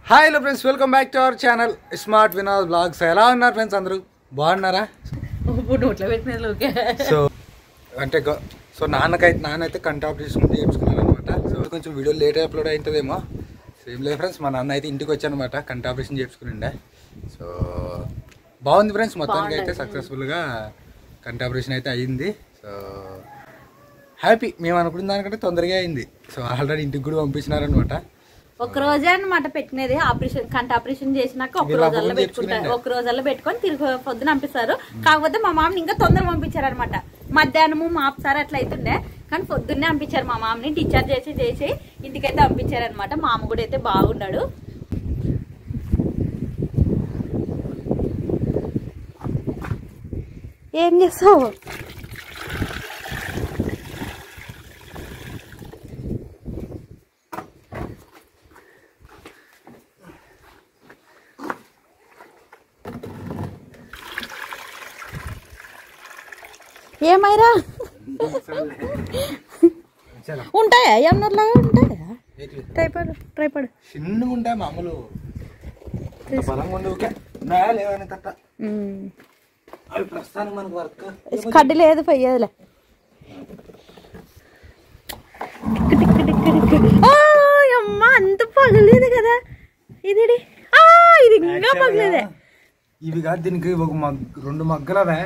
Hi hello friends, welcome back to our channel smart Vinod blogs. ఎలా ఉన్నారు friends? అందరూ బాగున్నారా? సో నాన్న అయితే కంటి ఆపరేషన్ చేయించుకున్నాను అనమాట. సో కొంచెం వీడియో లేట్ అప్లోడ్ అవుతుందేమో. సేమ్ లేదు ఫ్రెండ్స్, మా నాన్న అయితే ఇంటికి వచ్చానమాట కంటి ఆపరేషన్ చేయించుకునిండే. సో బాగుంది ఫ్రెండ్స్, మొత్తానికి అయితే సక్సెస్ఫుల్గా కంటి ఆపరేషన్ అయితే అయ్యింది. So happy. మేము అనుకున్న దానికంటే తొందరగా అయింది. సో ఆల్రెడీ ఇంటికి కూడా పంపించినారనమాట. ఒక రోజే అన్నమాట పెట్టినది. ఆపరేషన్ కంటి ఆపరేషన్ చేసినాక ఒక రోజుల్లో పెట్టుకుంటారు. ఒక రోజుల్లో పెట్టుకొని తిరిగి పొద్దున పంపిస్తారు. కాకపోతే మా మామని ఇంకా తొందరగా పంపించారు అనమాట. మధ్యాహ్నము మాపుసారి అట్లా అవుతుండే, కానీ పొద్దున్నే పంపించారు. మా మామని డిశ్చార్జ్ చేసి ఇంటికైతే పంపించారు అనమాట. మామ కూడా అయితే బాగున్నాడు. ఏం చేస్తావు? ఏమైరా ఉంటాయా? ఏమన్నారులాగా ఉంటాయా? ట్రైపాడ్ చిన్నగా ఉంటాయి మామూలు. కడ్డి లేదు పోయేదిలే. అమ్మా అంత పగలేదు కదా ఇది. ఇది ఇంకా పగలేదే. ఇవి కాదు, దీనికి ఒక రెండు మగ్గలవే.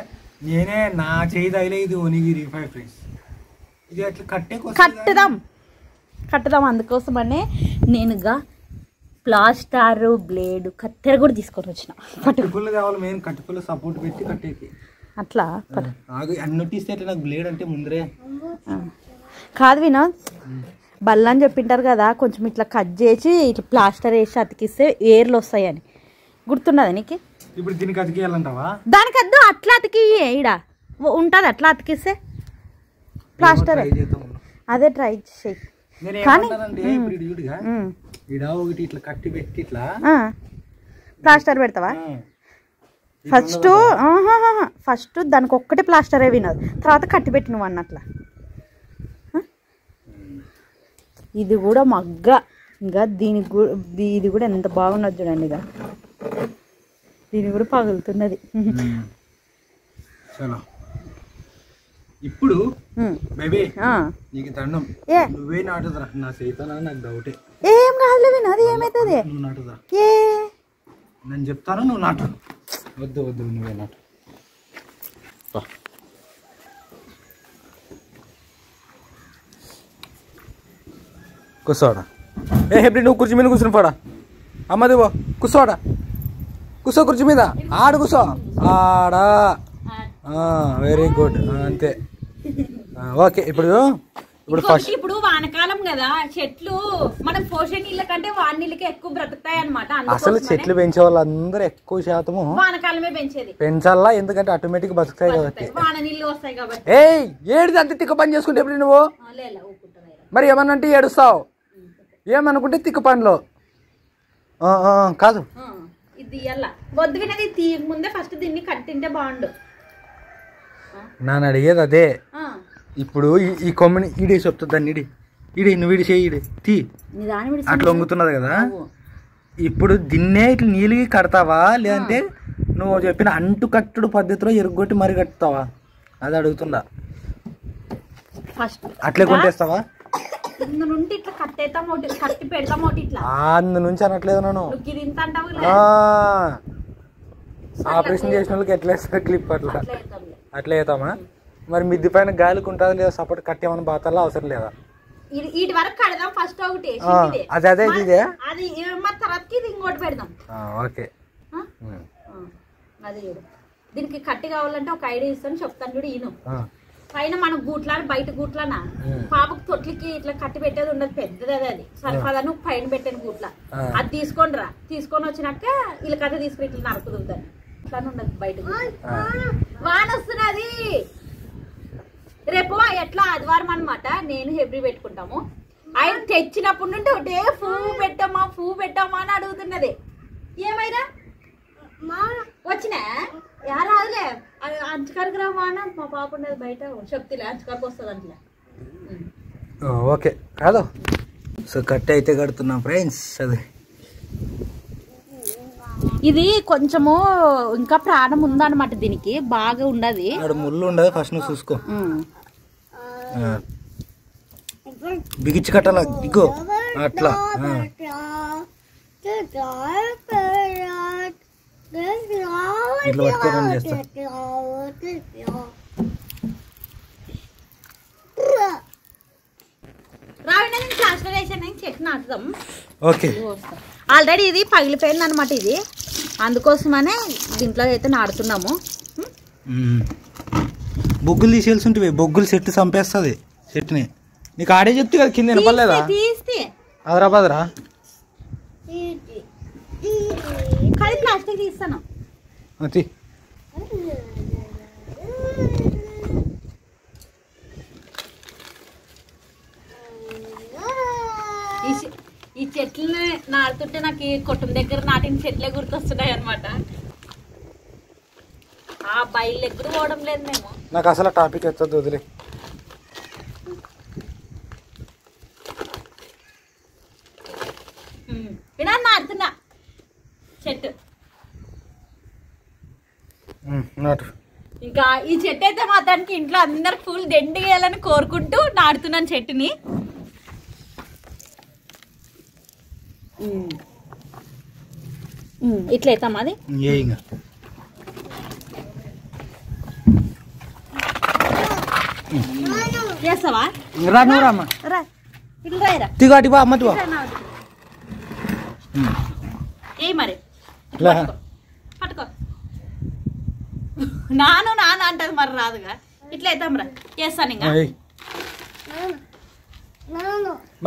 నేనే నా చేయి తగిలేదు ఓనిగిరి 5 ఫ్రెండ్స్. ఇది అట్లా కట్టుదాం అందుకోసమనే నేనుగా ప్లాస్టర్ బ్లేడ్ కత్తెర కూడా తీసుకొని వచ్చిన. కట్టుపుల్ల కావాలి, మెయిన్ కట్టుపుల్ల సపోర్ట్ పెట్టి కట్టేకి అట్లా అన్నట్టిస్తే అట్లా. నాకు బ్లేడ్ అంటే ముందరే కాదు వినోద్, బల్లని చెప్పింటారు కదా, కొంచెం ఇట్లా కట్ చేసి ఇట్లా ప్లాస్టర్ వేసి అతికిస్తే ఏర్లు వస్తాయని. గుర్తున్నదా నీకు? ఇప్పుడు దీనికి అతికేయాలంటావా? దానికి అద్దు, అట్లా అతికి ఈడ ఉంటుంది. అట్లా అతికిస్తే ప్లాస్టర్ అదే ట్రై చేయి. ఒకటి ఇట్లా కట్టి పెట్టి ఇట్లా ప్లాస్టర్ పెడతావా? ఫస్ట్ దానికి ఒక్కటే ప్లాస్టరే వినదు, తర్వాత కట్టి పెట్టి నువ్వు అన్నట్లా. ఇది కూడా మగ్గ. ఇంకా ఇది కూడా ఎంత బాగున్నది చూడండి. ఇక దీని కూడా పగులుతున్నది. ఇప్పుడు బేబీ నీకు దండం, నువ్వే నాటుదరా. నా సైతానా నాకు డౌటే. ఏం కాదులే వినది, ఏమైతుంది? నువ్వు నాటుదా? నేను చెప్తాను, నువ్వు నాటు. వద్దు నువ్వే నాటు. కూర్చోడా. హెబ్రి నువ్వు కుర్చీ మీద కూర్చుని పోడా. అమ్మది కూర్చోడా. కూర్చో కుర్చీ మీద. ఆడ కూర్చో. ఆడా. Very good. అంతే. ఓకే. ఇప్పుడు ఫస్ట్ ఇప్పుడు వానకాలం కదా, చెట్లు మనం పోషణ నీళ్ళ కంటే వాన నీళ్ళకి ఎక్కువ బ్రతుకుతాయి అనమాట. అసలు చెట్లు పెంచే వాళ్ళందరూ ఎక్కువ శాతము వానకాలమే పెంచాలా, ఎందుకంటే ఆటోమేటిక్ బతుకుతాయి కాబట్టి, వాన నీళ్ళు వస్తాయి కాబట్టి. ఏడిది అంతే తిక్క పని చేసుకుంటే ఎప్పుడు నువ్వు మరి ఏమన్నంటే ఏడుస్తావు, ఏమనుకుంటే తిక్క పనిలో కాదు. ఇది వద్దు వినది, తీయ ముందే ఫస్ట్ దీన్ని కట్టింటే బాగుండు. నాన్న అడిగేది అదే. ఇప్పుడు ఈ కొమ్మని ఈడే చెప్తా, దాన్ని ఈడే నువ్వు ఈడి చేయి తీ. అట్లా వంగుతున్నది కదా. ఇప్పుడు దీన్నే ఇట్లా నీళ్ళకి కడతావా, లేదంటే నువ్వు చెప్పిన అంటు కట్టుడు పద్ధతిలో ఎరుగొట్టి మరి కట్టుతావా? అది అడుగుతుందా. అట్లే కొట్టేస్తావా? అందు నుంచి అనట్లేదు నన్ను. ఆపరేషన్ చేసిన వాళ్ళకి ఎట్లా వేస్తారు క్లిప్ అట్లా వేస్తామా? మరి మిద్ది పైన గాలికి ఉంటుంది లేదా, సపోర్ట్ కట్టేమని బాతాలో అవసరం లేదా? అదే అదే ఇదే. ఓకే. దీనికి కట్టి కావాలంటే ఒక ఐడియా ఇస్తాను, చెప్తాను చూడు. ఈయన పైన మనం గూట్లా బయట గూట్లనా పాపకు తొట్లకి ఇట్లా కట్టి పెట్టేది ఉండదు, పెద్దది అది సరిపదాను పైన పెట్టాను గూట్ల. అది తీసుకొని రా, తీసుకొని వచ్చినాక వీళ్ళ కథ తీసుకుని ఇట్లా నరుకుతుందని ఇట్లానే ఉండదు బయట. వాన వస్తున్నది రేపు. ఎట్లా ఆదివారం అనమాట, నేను హెబ్రి పెట్టుకుంటాము. ఆయన తెచ్చినప్పటి నుండి ఒకటే పువ్వు పెట్టామా అని అడుగుతున్నది. ఏమైనా వచ్చినా రాదులే, అంచుకారికి రా వాన. మా పాప ఉండదు బయట, శక్తిలే అంచుకారికి వస్తుంది అంటలే. ఓకే కాదు. సో కట్ అయితే కడుతున్నాం ఫ్రెండ్స్. అది ఇది కొంచెము ఇంకా ప్రాణం ఉందన్నమాట దీనికి, బాగా ఉండదు. ముళ్ళు ఉండదు, ఫస్ట్ నువ్వు చూసుకో. బిగించి కట్టాల దిగు అట్లా. ఇట్లా పట్టుకోవడం చేస్తా. చెట్టు నాటుదాం. ఓకే. ఆల్రెడీ ఇది పగిలిపోయింది అనమాట. ఇది అందుకోసమనే దీంట్లో అయితే నాడుతున్నాము. బొగ్గులు తీసేయాల్సి ఉంటుంది. బొగ్గులు చెట్టు చంపేస్తుంది చెట్టుని. నీకు ఆడే చెప్తే కదా కింద వినపడలేదా? తీస్తే హైదరాబాద్రా కానీ ప్లాస్టిక్ తీస్తాను. ఈ చెట్లు నాడుతుంటే నాకు ఈ కొట్టం దగ్గర నాటిన చెట్లే గుర్తొస్తున్నాయి అనమాట. ఆ బయలు ఎక్కడ పోవడం లేదు మేము. నాకు అసలు టాపిక్ ఎత్తద్దు, వదిలే. వినా నాడుతున్నా చెట్టు. ఇంకా ఈ చెట్టు అయితే మాత్రానికి ఇంట్లో అందరు ఫుల్ దండిగేయాలని కోరుకుంటూ నాడుతున్నాను చెట్టుని. ఇట్లా అవుతాం అది. చేస్తావా? ఏ మరి పట్టుకో. నాను నాన్న అంటది మరి రాదుగా. ఇట్లా అవుతాం రా. చేస్తాను ఇంకా.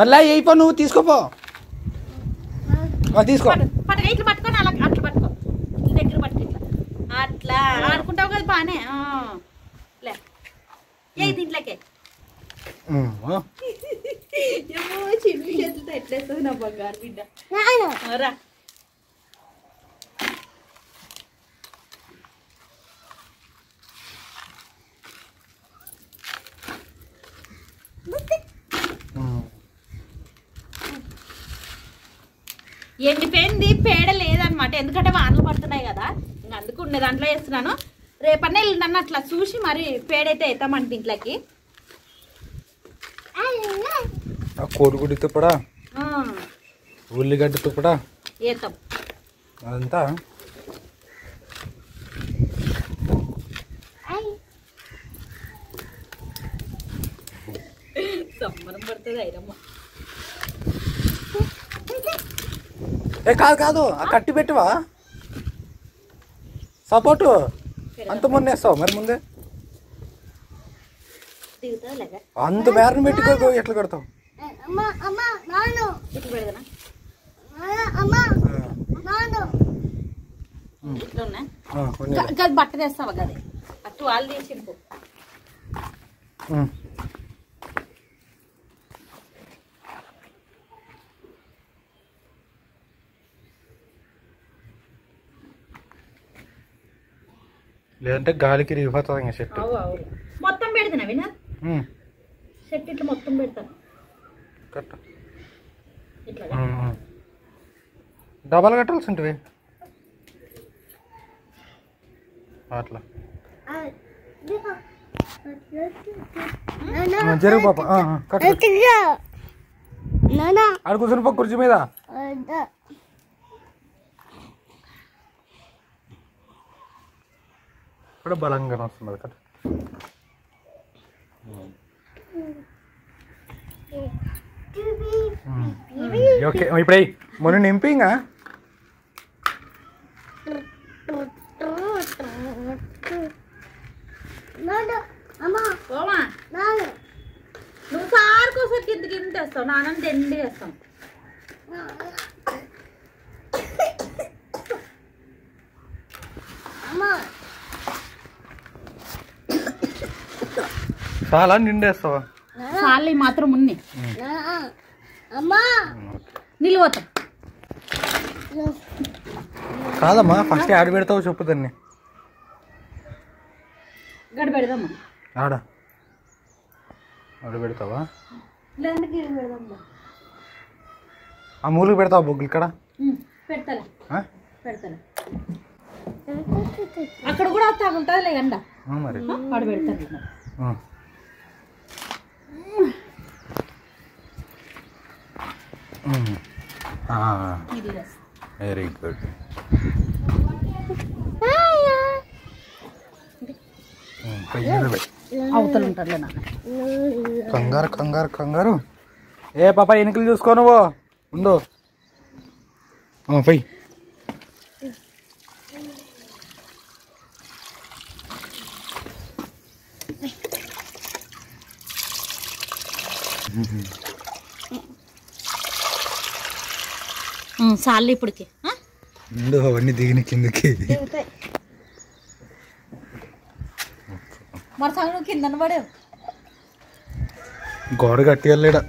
మళ్ళా అయిపో, నువ్వు తీసుకోపో. తీసుకో. పట్టుకో, ఇట్లా పట్టుకొని అలా అట్లా పట్టుకో. దగ్గర పట్టుకో. ఇట్లా అట్లా ఆడుకుంటావు కదా బానే. లే ఏ దీంట్లోకే చిన్ని చేతులతో ఎట్లేస్తుంది నా బంగారు బిడ్డ. రా. ఎండిపోయింది, పేడ లేదనమాట. ఎందుకంటే వానలు పడుతున్నాయి కదా, ఇంకా అందుకు ఉండే దాంట్లో వేస్తున్నాను. రేపన్నా నన్ను అట్లా చూసి మరి పేడైతే వేస్తామంట ఇంట్లోకి. కోడిగుడ్డితో కూడా ఉల్లిగడ్డతో కూడా వేస్తాం. అదంతా సంబరం పడుతుంది ఐరమ్మ. కాదు కాదు, ఆ కట్టి పెట్టవా సపోర్టు అంత ముందు వేస్తావు మరి. ముందే అంత మేరను పెట్టుకో. ఎట్లా కడతావు? బట్ట తెస్తావా కదా? అటు వాళ్ళు తీసింపు. లేదంటే గాలికి రిగిపోతుంది ఇంకా చెట్టు. మొత్తం పెడతానా వినా? చెట్టు ఇట్లా మొత్తం పెడతాను. డబల్ కట్టాల్సి ఉంటుంది అట్లా. జరుగు పాప. ఆడ కూర్చొని పో కుర్చీ మీద. ఇక్కడ బలంగా వస్తున్నది కదా. ఓకే, ఇప్పుడు మొన్న నింపి ఇంకా నువ్వు సార్కోసారి కింద కింద వేస్తావు, నాన్న దండి వేస్తాం. చాలా నిండేస్తావా? చాలా మాత్రం ఉన్ని నిలువతాం కాదమ్మా. ఫస్ట్ ఆడ పెడతావు చెప్పు దాన్ని. గడి పెడదామా? ఆడ పెడతావా? లేదంటే గిడి పెడదాం. ఆ మూలకు పెడతావా బొగ్గులు ఇక్కడ? పెడతాను అక్కడ కూడా తగులుతుంది ఎండ మరి వాడు పెడతాను వెరీ గుడ్ అవతల ఉంటారులే కంగారు కంగారు కంగారు ఏ పాప ఎన్నికలు చూసుకో నువ్వు ఉండు పోయి చాలు ఇప్పటికి ఉండు అవన్నీ దిగిన కిందకి మరి సగం కింద పడే గోడ కట్టి వెళ్ళాడా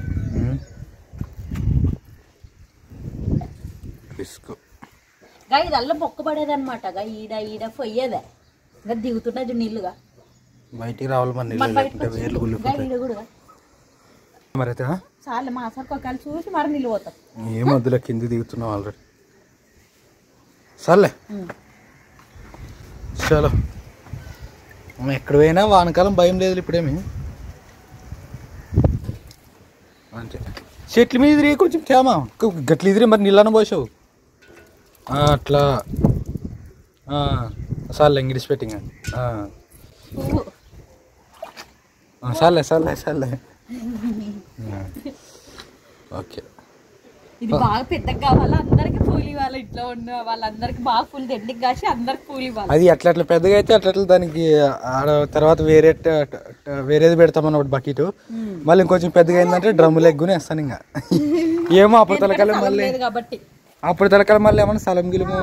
ఇదల్లా మొక్క పడేది అనమాట ఈడ ఈడ పొయ్యేదే ఇంకా దిగుతుండే నీళ్ళుగా బయటికి రావాలి మరి అయితే చాలు మా సార్ ఒకళ్ళు చూసి మరి నీళ్ళు పోతాం ఏం వద్దులే కింద దిగుతున్నాం ఆల్రెడీ సర్లే చలో ఎక్కడ పోయినా వానకాలం భయం లేదు ఇప్పుడేమి అంతే చెట్ల మీద ఇదిరి కొంచెం తేమా గట్ల ఇదిరి మరి నీళ్ళని పోసావు అట్లా సర్లే ఇంగ్లీష్ పెట్టింగ్ సర్లే సర్లే సర్లే ఓకే ఇది బాగా పెద్దగా కావాలా అందరికి పూలు ఇవ్వాలి ఇంట్లో ఉన్న వాళ్ళందరికి బాగా పూలు దండికి కాసి అందరికి పూలు ఇవ్వాలి అది అట్లా అట్లా పెద్దగా అయితే అట్లా దానికి తర్వాత వేరేది పెడతామన్నప్పుడు బకెట్ మళ్ళీ ఇంకొంచెం పెద్దగా అయిందంటే డ్రమ్ములు ఎగ్గునే వేస్తాను ఇంకా ఏమో అప్పుడు తలకాలం మళ్ళీ అప్పుడు తలకాలం మళ్ళీ ఏమన్నా స్థలం గిలుము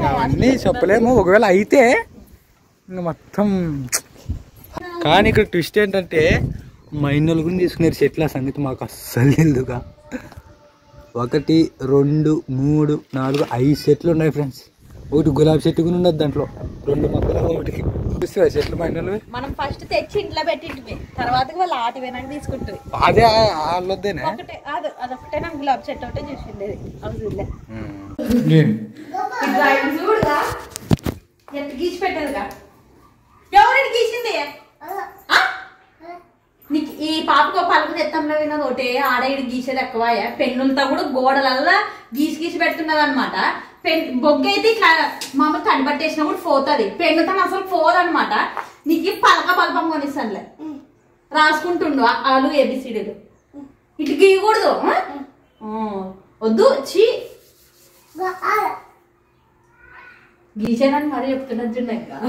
అవన్నీ చెప్పలేము ఒకవేళ అయితే ఇంకా మొత్తం కానీ ఇక్కడ ట్విస్ట్ ఏంటంటే మా ఇన్నోళ్ళు కూడా తీసుకున్నారు చెట్ల సంగతి మాకు అస్సలు తెలుదుగా 1 2 3 4 5 చెట్లు ఉన్నాయి ఫ్రెండ్స్ ఒకటి గులాబీ చెట్టు కూడా ఉన్నది దాంట్లో 2 మొక్కలు ఒకటికి చూస్తావా చెట్లు మా ఇన్నోళ్ళు మనం ఫస్ట్ తెచ్చి ఇంట్లో పెట్టింటివి తర్వాత వాళ్ళు ఆటి వెనక తీసుకుంటుంది అదే వాళ్ళొద్దేనే అదొకటే నాకు గులాబీ చెట్టు ఒకటే చూసిండేది అవుతుందిలే చూడుగా ఎంత గీసి పెట్టదుగా ఎవరికి గీసింది నీకు ఈ పాపకు పలుకు తెత్తంలో విన్నది ఒకటే ఆడ ఇటు గీసేది ఎక్కువ పెన్నులతో కూడా గోడలల్లా గీసి గీసి పెడుతున్నది అనమాట బొగ్గ అయితే ఇట్లా మామూలు తడిపట్టేసినా కూడా పోతుంది పెన్నుతో అసలు పోదనమాట నీకు పలక పలపం కొనిస్తానులే రాసుకుంటుండు ఆలు ఏబిసిడీలు ఇటు గీయకూడదు వద్దు చీ గీసేదని మరీ చెప్తున్నది ఇంకా